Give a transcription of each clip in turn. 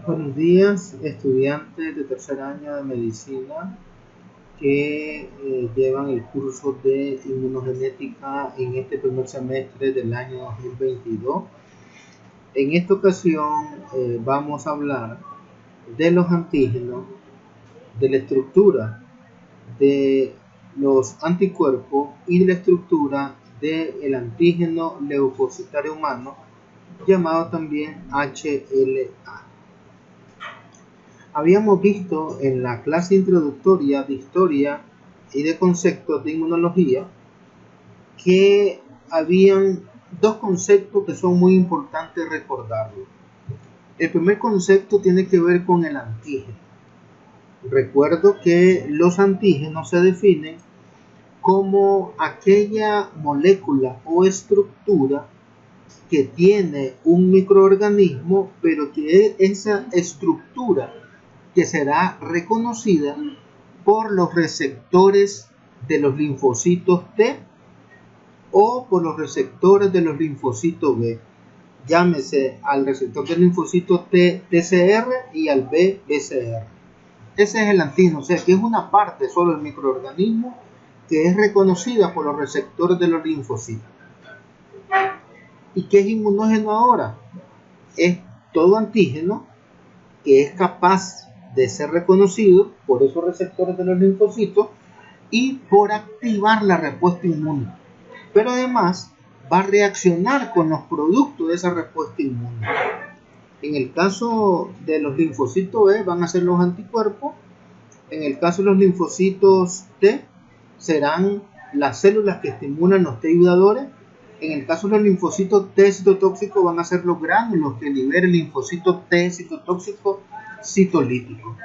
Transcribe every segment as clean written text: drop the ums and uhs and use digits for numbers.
Buenos días, estudiantes de tercer año de medicina que llevan el curso de inmunogenética en este primer semestre del año 2022. En esta ocasión vamos a hablar de los antígenos, de la estructura de los anticuerpos y de la estructura del antígeno leucocitario humano, llamado también HLA. Habíamos visto en la clase introductoria de historia y de conceptos de inmunología que habían dos conceptos que son muy importantes recordarlos. El primer concepto tiene que ver con el antígeno. Recuerdo que los antígenos se definen como aquella molécula o estructura que tiene un microorganismo, pero que esa estructura que será reconocida por los receptores de los linfocitos T o por los receptores de los linfocitos B. Llámese al receptor del linfocito T TCR y al B BCR. Ese es el antígeno, o sea que es una parte solo del microorganismo que es reconocida por los receptores de los linfocitos. ¿Y qué es inmunógeno ahora? Es todo antígeno que es capaz de ser reconocido por esos receptores de los linfocitos y por activar la respuesta inmune. Pero además va a reaccionar con los productos de esa respuesta inmune. En el caso de los linfocitos B van a ser los anticuerpos. En el caso de los linfocitos T serán las células que estimulan los T ayudadores. En el caso de los linfocitos T citotóxicos van a ser los gránulos que liberen el linfocito T citotóxico citolítico.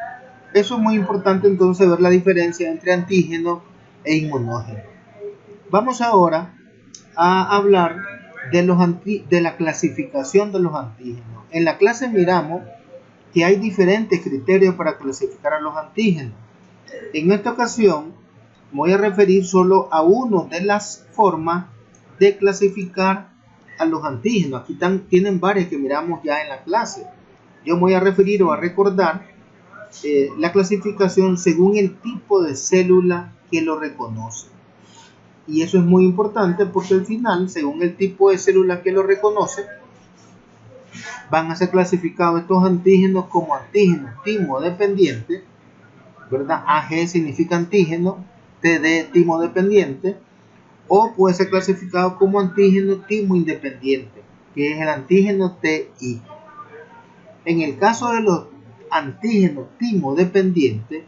Eso es muy importante entonces ver la diferencia entre antígeno e inmunógeno. Vamos ahora a hablar de la clasificación de los antígenos. En la clase miramos que hay diferentes criterios para clasificar a los antígenos. En esta ocasión voy a referir solo a una de las formas de clasificar a los antígenos. Aquí tienen varias que miramos ya en la clase. Yo me voy a referir o a recordar la clasificación según el tipo de célula que lo reconoce. Y eso es muy importante porque al final, según el tipo de célula que lo reconoce, van a ser clasificados estos antígenos como antígenos timo-dependientes, ¿verdad? AG significa antígeno, TD timo-dependiente, o puede ser clasificado como antígeno timo-independiente, que es el antígeno TI. En el caso de los antígenos timo-dependientes,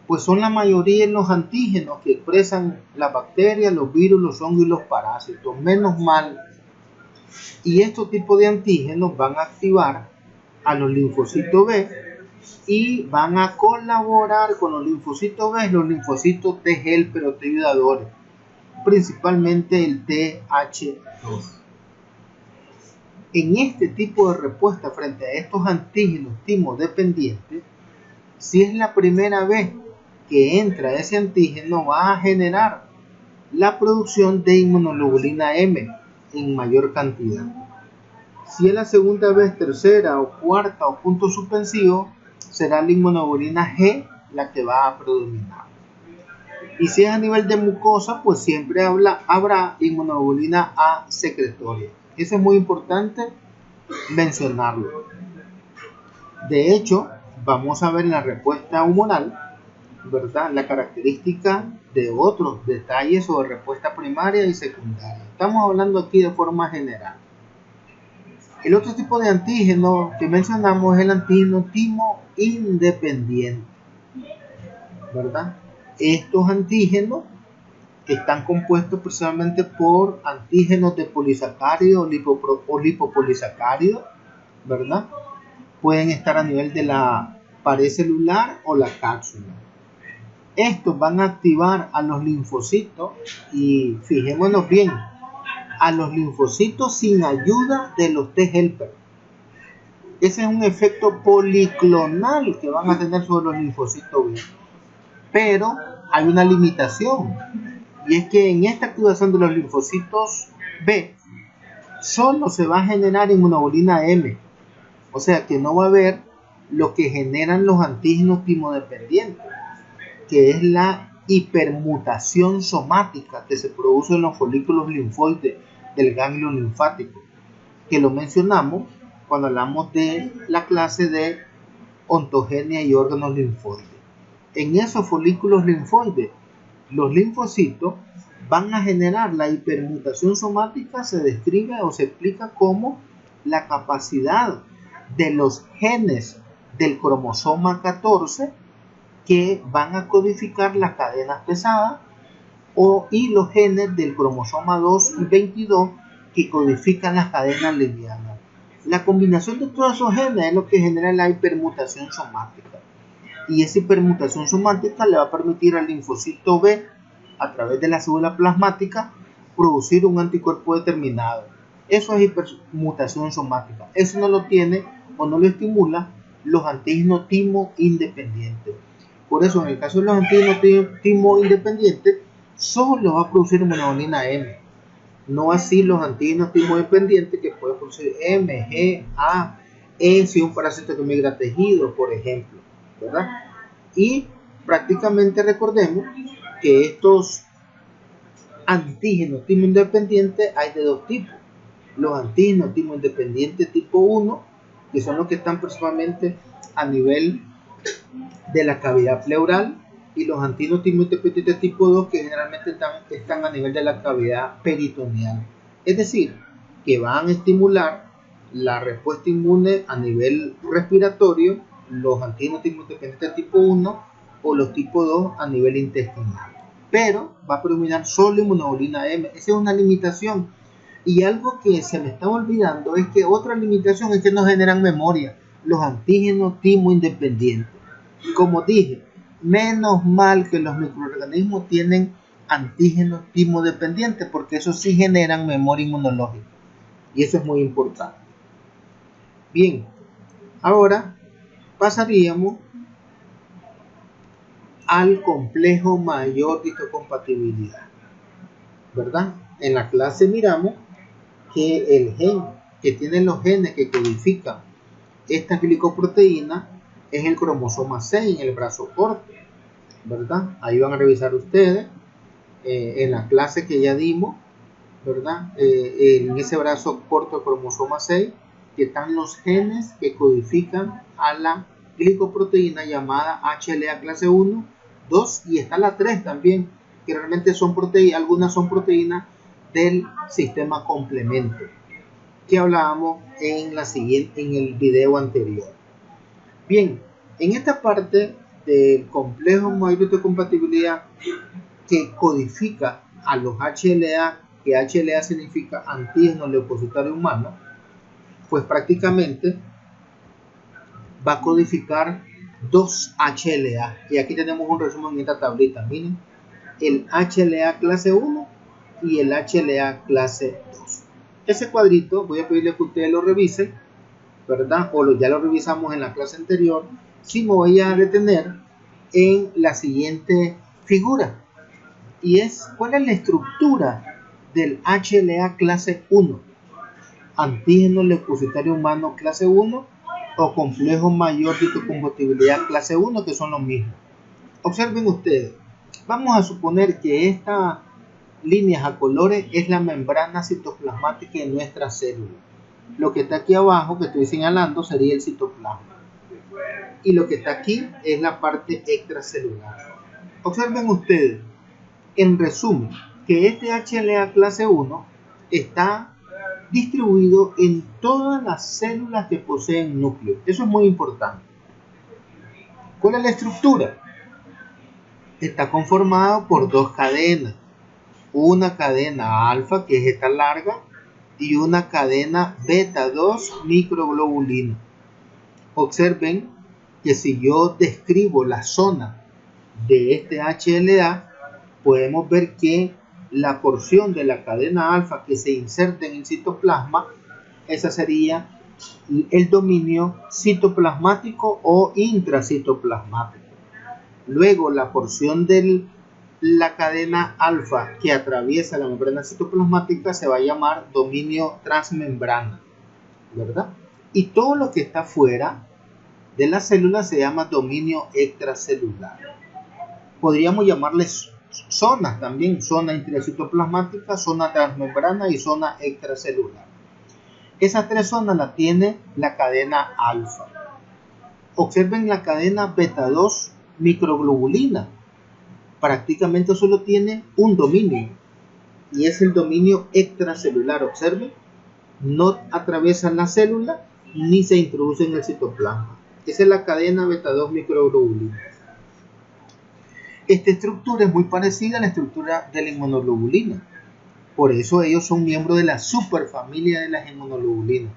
pues son la mayoría de los antígenos que expresan las bacterias, los virus, los hongos y los parásitos, menos mal. Y estos tipos de antígenos van a activar a los linfocitos B y van a colaborar con los linfocitos B, los linfocitos T helper o T ayudadores, principalmente el TH2. En este tipo de respuesta frente a estos antígenos timo-dependientes, si es la primera vez que entra ese antígeno, va a generar la producción de inmunoglobulina M en mayor cantidad. Si es la segunda vez, tercera o cuarta o punto suspensivo, será la inmunoglobulina G la que va a predominar. Y si es a nivel de mucosa, pues siempre habrá inmunoglobulina A secretoria. Eso es muy importante mencionarlo. De hecho, vamos a ver en la respuesta humoral, ¿verdad?, la característica de otros detalles sobre respuesta primaria y secundaria. Estamos hablando aquí de forma general. El otro tipo de antígeno que mencionamos es el antígeno timo-independiente, ¿verdad? Estos antígenos están compuestos precisamente por antígenos de polisacáridos o lipopolisacáridos, ¿verdad? Pueden estar a nivel de la pared celular o la cápsula. Estos van a activar a los linfocitos y fijémonos bien, a los linfocitos sin ayuda de los T helper. Ese es un efecto policlonal que van a tener sobre los linfocitos B. Pero hay una limitación, y es que en esta activación de los linfocitos B solo se va a generar inmunoglobulina M, o sea que no va a haber lo que generan los antígenos timodependientes, que es la hipermutación somática que se produce en los folículos linfoides del ganglio linfático, que lo mencionamos cuando hablamos de la clase de ontogenia y órganos linfoides. En esos folículos linfoides, los linfocitos van a generar la hipermutación somática. Se describe o se explica como la capacidad de los genes del cromosoma 14 que van a codificar las cadenas pesadas y los genes del cromosoma 2 y 22 que codifican las cadenas livianas. La combinación de todos esos genes es lo que genera la hipermutación somática, y esa hipermutación somática le va a permitir al linfocito B, a través de la célula plasmática, producir un anticuerpo determinado. Eso es hipermutación somática. Eso no lo tiene o no lo estimula los antígenos timo independientes. Por eso, en el caso de los antígenos timo independientes, solo va a producir inmunoglobulina M. No así los antígenos timo dependientes, que pueden producir M, G, A, E, si un parásito que migra tejido, por ejemplo, ¿verdad? Y prácticamente recordemos que estos antígenos timo independientes hay de dos tipos. Los antígenos timo independientes tipo 1, que son los que están principalmente a nivel de la cavidad pleural, y los antígenos timo independientes tipo 2, que generalmente están a nivel de la cavidad peritoneal. Es decir, que van a estimular la respuesta inmune a nivel respiratorio, los antígenos timo independientes tipo 1 o los tipo 2 a nivel intestinal. Pero va a predominar solo inmunoglobulina M. Esa es una limitación. Y algo que se me está olvidando es que otra limitación es que no generan memoria los antígenos timo independientes. Como dije, menos mal que los microorganismos tienen antígenos timo dependientes, porque esos sí generan memoria inmunológica. Y eso es muy importante. Bien, ahora pasaríamos al complejo mayor de histocompatibilidad, ¿verdad? En la clase miramos que el gen que tienen los genes que codifican esta glicoproteína es el cromosoma 6 en el brazo corto, ¿verdad? Ahí van a revisar ustedes en la clase que ya dimos, ¿verdad? En ese brazo corto del cromosoma 6 que están los genes que codifican a la glicoproteína llamada HLA clase 1, 2 y está la 3 también, que realmente son proteínas, algunas son proteínas del sistema complemento, que hablábamos en el video anterior. Bien, en esta parte del complejo mayor de histocompatibilidad que codifica a los HLA, que HLA significa antígeno leucocitario humano, pues prácticamente va a codificar dos HLA. Y aquí tenemos un resumen en esta tablita. Miren, el HLA clase 1 y el HLA clase 2. Ese cuadrito voy a pedirle que ustedes lo revisen, ¿verdad? O ya lo revisamos en la clase anterior. Sí, me voy a detener en la siguiente figura, y es cuál es la estructura del HLA clase 1, antígeno leucocitario humano clase 1 o complejo mayor de histocompatibilidad clase 1, que son los mismos. Observen ustedes, vamos a suponer que esta líneas a colores es la membrana citoplasmática de nuestra célula. Lo que está aquí abajo que estoy señalando sería el citoplasma, y lo que está aquí es la parte extracelular. Observen ustedes, en resumen, que este HLA clase 1 está distribuido en todas las células que poseen núcleo. Eso es muy importante. ¿Cuál es la estructura? Está conformado por dos cadenas. Una cadena alfa, que es esta larga, y una cadena beta 2 microglobulina. Observen que si yo describo la zona de este HLA, podemos ver que la porción de la cadena alfa que se inserta en el citoplasma, esa sería el dominio citoplasmático o intracitoplasmático. Luego la porción de la cadena alfa que atraviesa la membrana citoplasmática se va a llamar dominio transmembrana, ¿verdad? Y todo lo que está fuera, de la célula se llama dominio extracelular. Podríamos llamarles zonas también, zona intracitoplasmática, zona transmembrana y zona extracelular. Esas tres zonas las tiene la cadena alfa. Observen la cadena beta 2 microglobulina. Prácticamente solo tiene un dominio y es el dominio extracelular. Observen, no atraviesan la célula ni se introduce en el citoplasma. Esa es la cadena beta 2 microglobulina. Esta estructura es muy parecida a la estructura de la inmunoglobulina. Por eso ellos son miembros de la superfamilia de las inmunoglobulinas.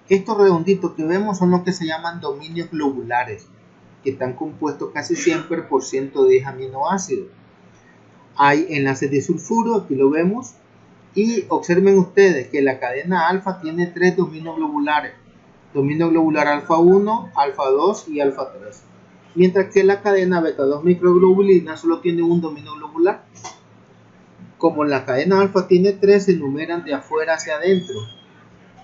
Estos redonditos que vemos son los que se llaman dominios globulares, que están compuestos casi siempre por 110 aminoácidos. Hay enlaces de sulfuro, aquí lo vemos, y observen ustedes que la cadena alfa tiene 3 dominios globulares. Dominio globular alfa 1, alfa 2 y alfa 3. Mientras que la cadena beta 2 microglobulina solo tiene un dominio globular. Como la cadena alfa tiene 3, se enumeran de afuera hacia adentro.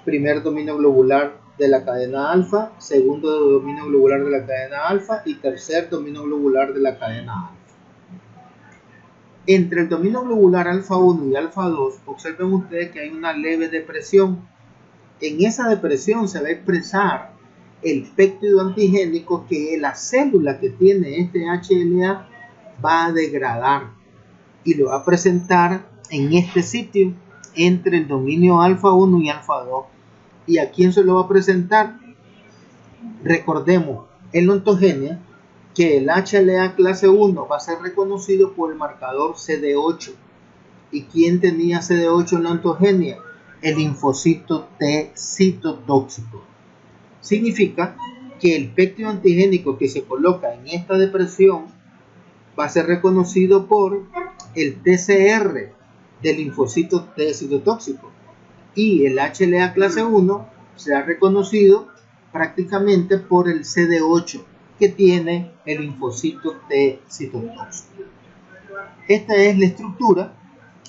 Primer dominio globular de la cadena alfa, segundo dominio globular de la cadena alfa y tercer dominio globular de la cadena alfa. Entre el dominio globular alfa 1 y alfa 2, observen ustedes que hay una leve depresión. En esa depresión se va a expresar el péptido antigénico que la célula que tiene este HLA va a degradar y lo va a presentar en este sitio entre el dominio alfa 1 y alfa 2. ¿Y a quién se lo va a presentar? Recordemos en la ontogenia que el HLA clase 1 va a ser reconocido por el marcador CD8. ¿Y quién tenía CD8 en la ontogenia? El linfocito T citotóxico. Significa que el péptido antigénico que se coloca en esta depresión va a ser reconocido por el TCR del linfocito T citotóxico. Y el HLA clase 1 será reconocido prácticamente por el CD8 que tiene el linfocito T citotóxico. Esta es la estructura,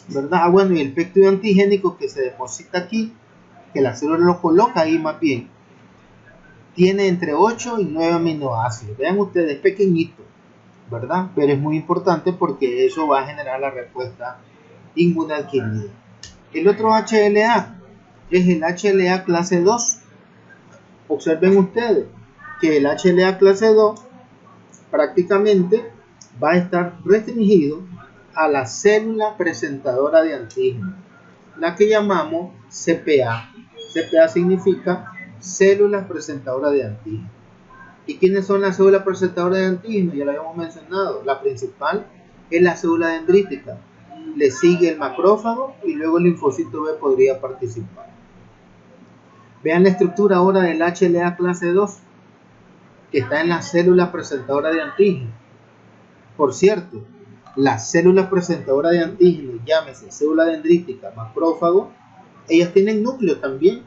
¿verdad? Bueno, y el péptido antigénico que se deposita aquí, que la célula lo coloca ahí más bien, tiene entre 8 y 9 aminoácidos. Vean ustedes, pequeñito, ¿verdad? Pero es muy importante porque eso va a generar la respuesta inmune adquirida. El otro HLA es el HLA clase 2. Observen ustedes que el HLA clase 2 prácticamente va a estar restringido a la célula presentadora de antígeno, la que llamamos CPA. CPA significa células presentadoras de antígeno. ¿Y quiénes son las células presentadoras de antígeno? Ya lo habíamos mencionado. La principal es la célula dendrítica. Le sigue el macrófago y luego el linfocito B podría participar. Vean la estructura ahora del HLA clase 2, que está en las células presentadoras de antígeno. Por cierto, las células presentadoras de antígeno, llámese célula dendrítica, macrófago, ellas tienen núcleo también.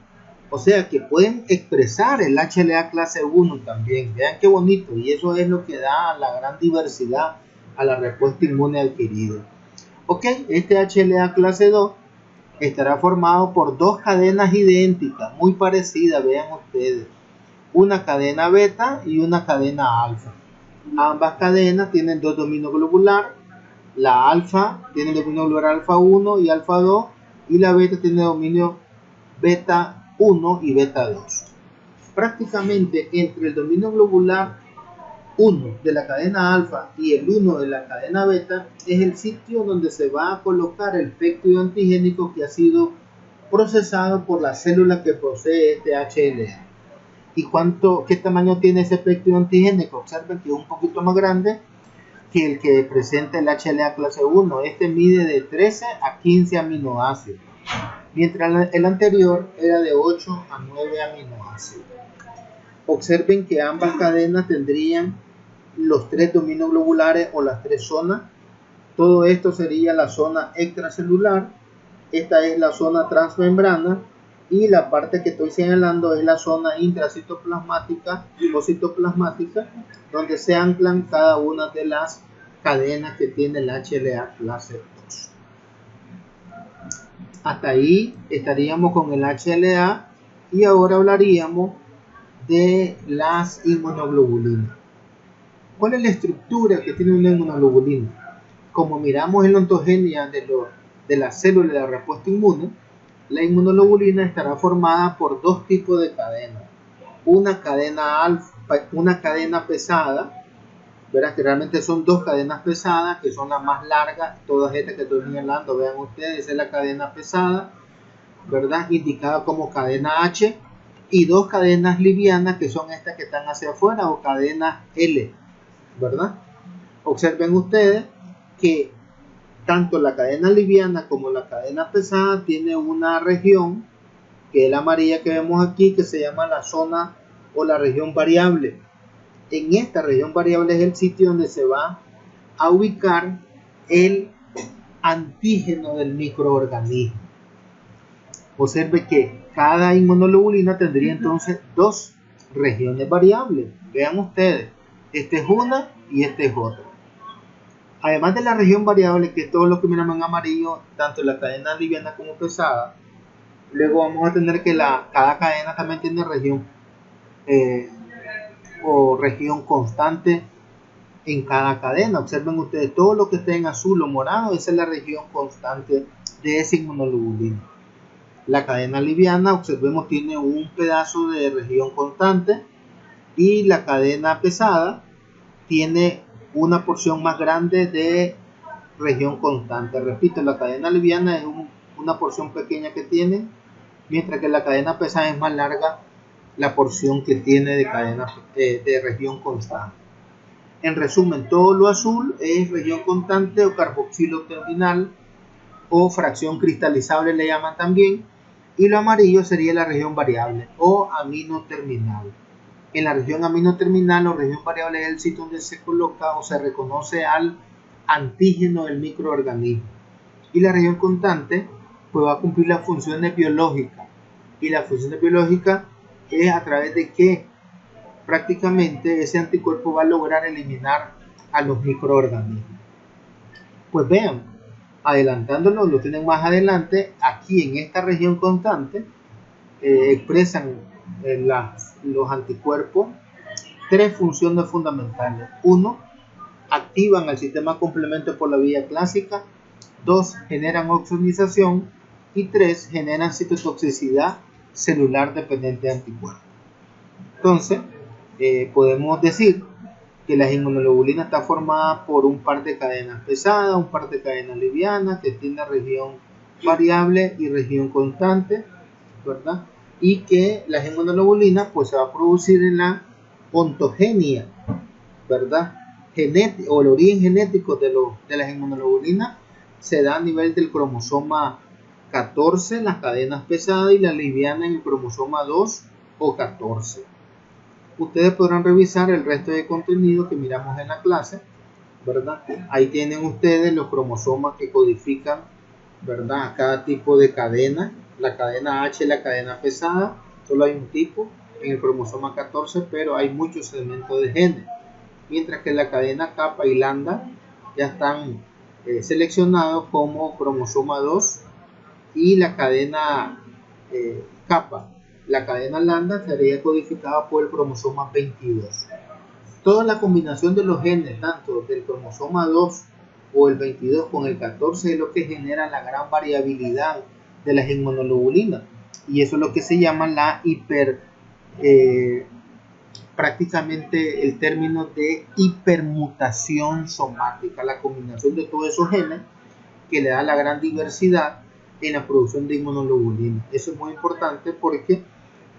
O sea que pueden expresar el HLA clase 1 también. Vean qué bonito. Y eso es lo que da la gran diversidad a la respuesta inmune adquirida. Ok, este HLA clase 2 estará formado por dos cadenas idénticas, muy parecidas, vean ustedes. Una cadena beta y una cadena alfa. Ambas cadenas tienen dos dominios globulares. La alfa tiene dominio globular alfa 1 y alfa 2. Y la beta tiene dominio beta 1 y beta 2. Prácticamente entre el dominio globular 1 de la cadena alfa y el 1 de la cadena beta es el sitio donde se va a colocar el péptido antigénico que ha sido procesado por la célula que posee este HLA. ¿Y qué tamaño tiene ese péptido antigénico? Observen que es un poquito más grande que el que presenta el HLA clase 1. Este mide de 13 a 15 aminoácidos, mientras el anterior era de 8 a 9 aminoácidos. Observen que ambas cadenas tendrían los tres dominios globulares o las tres zonas. Todo esto sería la zona extracelular. Esta es la zona transmembrana y la parte que estoy señalando es la zona intracitoplasmática o citoplasmática, donde se anclan cada una de las cadenas que tiene el HLA clase 2. Hasta ahí estaríamos con el HLA y ahora hablaríamos de las inmunoglobulinas. ¿Cuál es la estructura que tiene una inmunoglobulina? Como miramos en la ontogenia de las células de la respuesta inmune, la inmunoglobulina estará formada por dos tipos de cadenas. Una cadena pesada, ¿verdad? Que realmente son dos cadenas pesadas, que son las más largas, todas estas que estoy señalando, vean ustedes, esa es la cadena pesada, ¿verdad? Indicada como cadena H, y dos cadenas livianas, que son estas que están hacia afuera, o cadena L, ¿verdad? Observen ustedes que tanto la cadena liviana como la cadena pesada tiene una región, que es la amarilla que vemos aquí, que se llama la zona o la región variable. En esta región variable es el sitio donde se va a ubicar el antígeno del microorganismo. Observe que cada inmunoglobulina tendría entonces dos regiones variables. Vean ustedes, esta es una y esta es otra. Además de la región variable, que es todo lo que miramos en amarillo, tanto la cadena liviana como pesada, luego vamos a tener que cada cadena también tiene región o región constante en cada cadena. Observen ustedes, todo lo que esté en azul o morado, esa es la región constante de esa inmunoglobulina. La cadena liviana, observemos, tiene un pedazo de región constante, y la cadena pesada tiene una porción más grande de región constante. Repito, la cadena liviana es una porción pequeña que tiene, mientras que la cadena pesada es más larga la porción que tiene de región constante. En resumen, todo lo azul es región constante o carboxilo terminal o fracción cristalizable le llaman también, y lo amarillo sería la región variable o amino terminal. En la región amino terminal o región variable es el sitio donde se coloca o se reconoce al antígeno del microorganismo. Y la región constante pues va a cumplir las funciones biológicas. Y las funciones biológicas es a través de que prácticamente ese anticuerpo va a lograr eliminar a los microorganismos. Pues vean, adelantándolo, lo tienen más adelante, aquí en esta región constante expresan los anticuerpos tres funciones fundamentales. 1. Activan el sistema complemento por la vía clásica. 2. Generan oxonización. Y 3. Generan citotoxicidad celular dependiente de anticuerpos. Entonces, podemos decir que la inmunoglobulina está formada por un par de cadenas pesadas, un par de cadenas livianas, que tiene región variable y región constante, ¿verdad? Y que la inmunoglobulina pues se va a producir en la ontogenia, ¿verdad? O el origen genético de las inmunoglobulinas se da a nivel del cromosoma 14, las cadenas pesadas, y la liviana en el cromosoma 2 o 14. Ustedes podrán revisar el resto de contenido que miramos en la clase, ¿verdad? Ahí tienen ustedes los cromosomas que codifican, ¿verdad?, a cada tipo de cadena. La cadena H es la cadena pesada, solo hay un tipo en el cromosoma 14, pero hay muchos elementos de genes, mientras que la cadena kappa y lambda ya están seleccionados como cromosoma 2, y la cadena kappa, la cadena lambda, sería codificada por el cromosoma 22. Toda la combinación de los genes, tanto del cromosoma 2 o el 22 con el 14, es lo que genera la gran variabilidad de las inmunoglobulinas, y eso es lo que se llama la prácticamente el término de hipermutación somática, la combinación de todos esos genes que le da la gran diversidad en la producción de inmunoglobulina. Eso es muy importante porque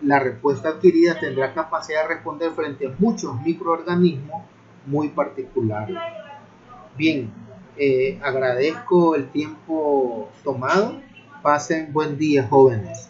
la respuesta adquirida tendrá capacidad de responder frente a muchos microorganismos muy particulares. Bien, agradezco el tiempo tomado. Pasen buen día, jóvenes.